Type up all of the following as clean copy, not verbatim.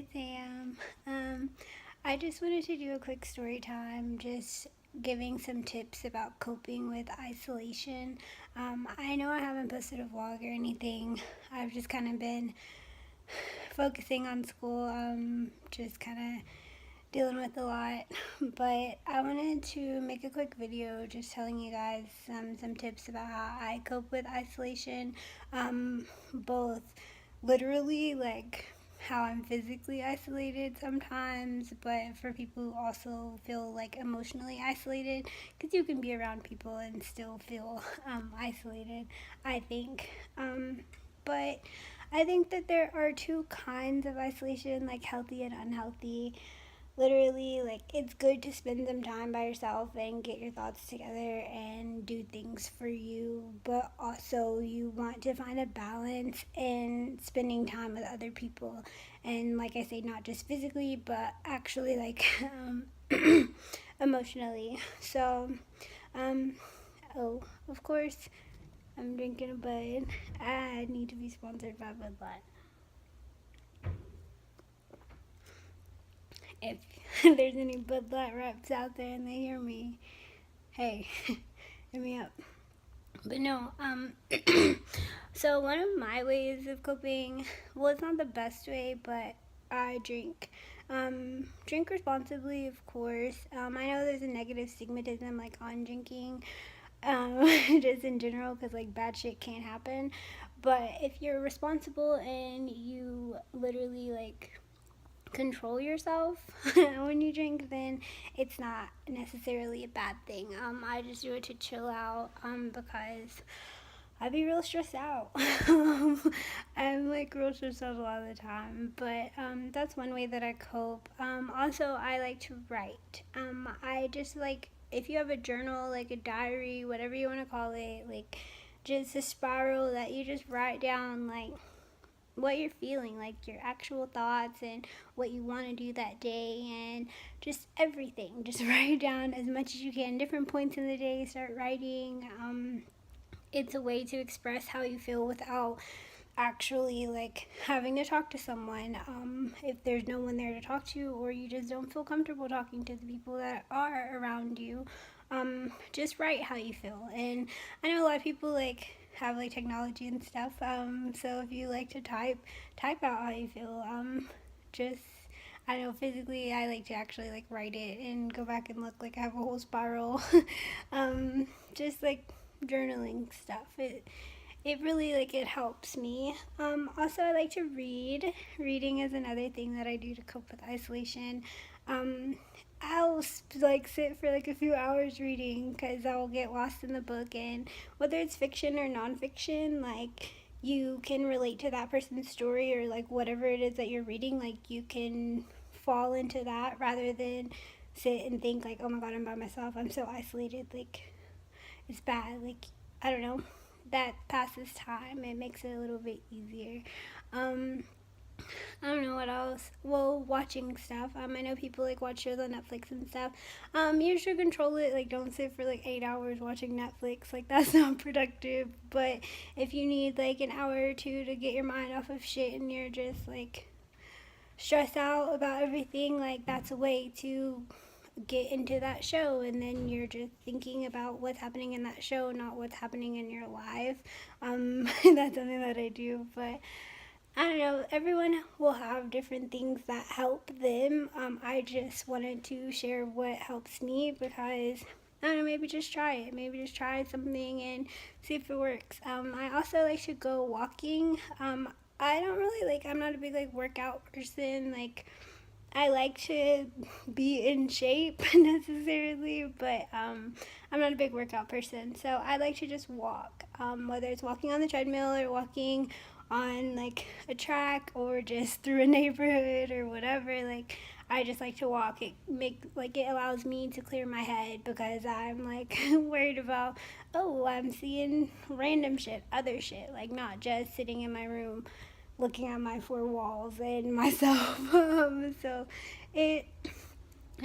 ADayInTheLifeWithAm. I just wanted to do a quick story time, just giving some tips about coping with isolation. I know I haven't posted a vlog or anything. I've just kind of been focusing on school, just kind of dealing with a lot. But I wanted to make a quick video just telling you guys some tips about how I cope with isolation, both literally, like how I'm physically isolated sometimes, but for people who also feel like emotionally isolated, because you can be around people and still feel isolated, I think. But I think that there are two kinds of isolation, like healthy and unhealthy. Literally, like, it's good to spend some time by yourself and get your thoughts together and do things for you, but also you want to find a balance in spending time with other people. And like I say, not just physically, but actually, like, emotionally. So, um, oh, of course, I'm drinking a Bud. I need to be sponsored by Bud Light. If there's any Bud Light reps out there and they hear me, hey, hit me up. But no, so one of my ways of coping, well, it's not the best way, but I drink. Drink responsibly, of course. I know there's a negative stigmatism, like, on drinking, just in general, because, like, bad shit can't happen. But if you're responsible and you literally, like, control yourself when you drink, then it's not necessarily a bad thing. I just do it to chill out, because I'd be real stressed out. I'm like real stressed out a lot of the time, but that's one way that I cope. Also, I like to write. I just like, if you have a journal, like a diary, whatever you want to call it, like just a spiral that you just write down, like what you're feeling, like your actual thoughts and what you want to do that day, and just everything. Just write down as much as you can. Different points in the day, start writing. It's a way to express how you feel without actually like having to talk to someone. If there's no one there to talk to, or you just don't feel comfortable talking to the people that are around you, just write how you feel. And I know a lot of people like have like technology and stuff, so if you like to type out how you feel. Just, I don't know, physically I like to actually like write it and go back and look, like I have a whole spiral. Just like journaling stuff, it really, like, it helps me. Also, I like to read. Reading is another thing that I do to cope with isolation. I'll like sit for like a few hours reading, because I'll get lost in the book, and whether it's fiction or nonfiction, like, you can relate to that person's story, or like whatever it is that you're reading, like you can fall into that rather than sit and think like, oh my god, I'm by myself, I'm so isolated, like it's bad. Like, I don't know, that passes time. It makes it a little bit easier. I don't know what else. Well, watching stuff. I know people like watch shows on Netflix and stuff. You should control it. Like, don't sit for like 8 hours watching Netflix. Like, that's not productive. But if you need like an hour or two to get your mind off of shit and you're just like stressed out about everything, like that's a way to get into that show, and then you're just thinking about what's happening in that show, not what's happening in your life. That's something that I do, but I don't know, everyone will have different things that help them. I just wanted to share what helps me, because I don't know, maybe just try it. Maybe just try something and see if it works. I also like to go walking. I don't really like, I'm not a big like workout person. Like, I like to be in shape necessarily, but I'm not a big workout person. So I like to just walk, whether it's walking on the treadmill or walking on like a track or just through a neighborhood or whatever. Like, I just like to walk. It allows me to clear my head, because I'm like worried about, oh, I'm seeing random shit, other shit, like not just sitting in my room looking at my four walls and myself. So it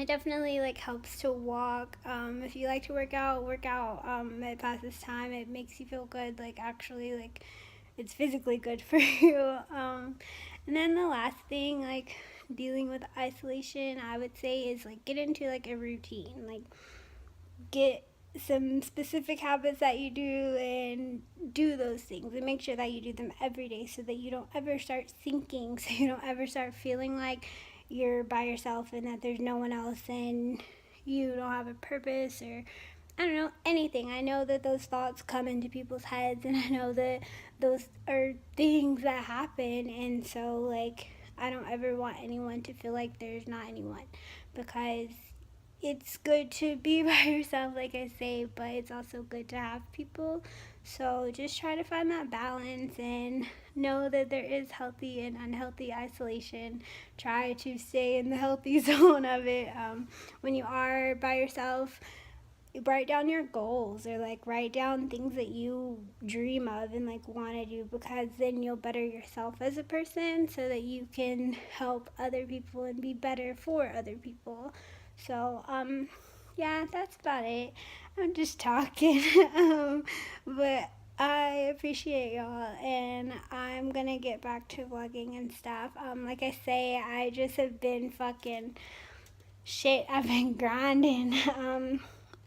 definitely like helps to walk. If you like to work out, it passes time, it makes you feel good, like actually, like it's physically good for you. And then the last thing, like, dealing with isolation, I would say, is like get into like a routine. Like get some specific habits that you do and do those things and make sure that you do them every day so that you don't ever start thinking, so you don't ever start feeling like you're by yourself and that there's no one else and you don't have a purpose, or I don't know, anything. I know that those thoughts come into people's heads, and I know that those are things that happen, and so like I don't ever want anyone to feel like there's not anyone, because it's good to be by yourself, like I say, but it's also good to have people. So just try to find that balance and know that there is healthy and unhealthy isolation. Try to stay in the healthy zone of it. When you are by yourself, write down your goals, or like write down things that you dream of and like want to do, because then you'll better yourself as a person so that you can help other people and be better for other people. So yeah, that's about it. I'm just talking. But I appreciate y'all, and I'm gonna get back to vlogging and stuff. Like I say, I just have been fucking shit. I've been grinding.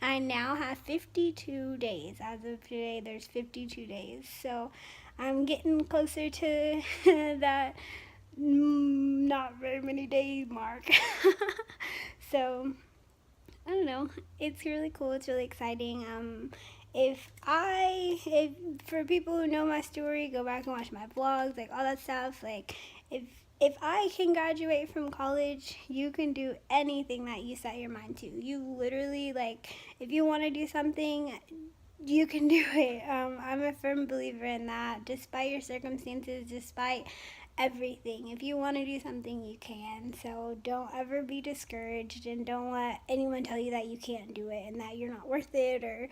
I now have 52 days. As of today, there's 52 days. So I'm getting closer to that not very many days mark. So I don't know. It's really cool. It's really exciting. If for people who know my story, go back and watch my vlogs, like all that stuff. Like if I can graduate from college, you can do anything that you set your mind to. You literally, like, if you want to do something, you can do it. I'm a firm believer in that. Despite your circumstances, despite everything, if you want to do something, you can. So don't ever be discouraged, and don't let anyone tell you that you can't do it and that you're not worth it or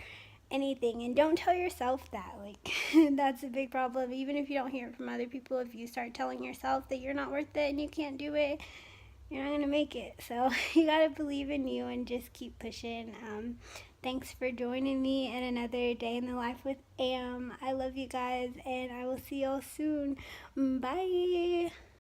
anything. And don't tell yourself that. Like that's a big problem. Even if you don't hear it from other people, if you start telling yourself that you're not worth it and you can't do it, you're not gonna make it. So you gotta believe in you and just keep pushing. Thanks for joining me in another day in the life with Am. I love you guys, and I will see y'all soon. Bye.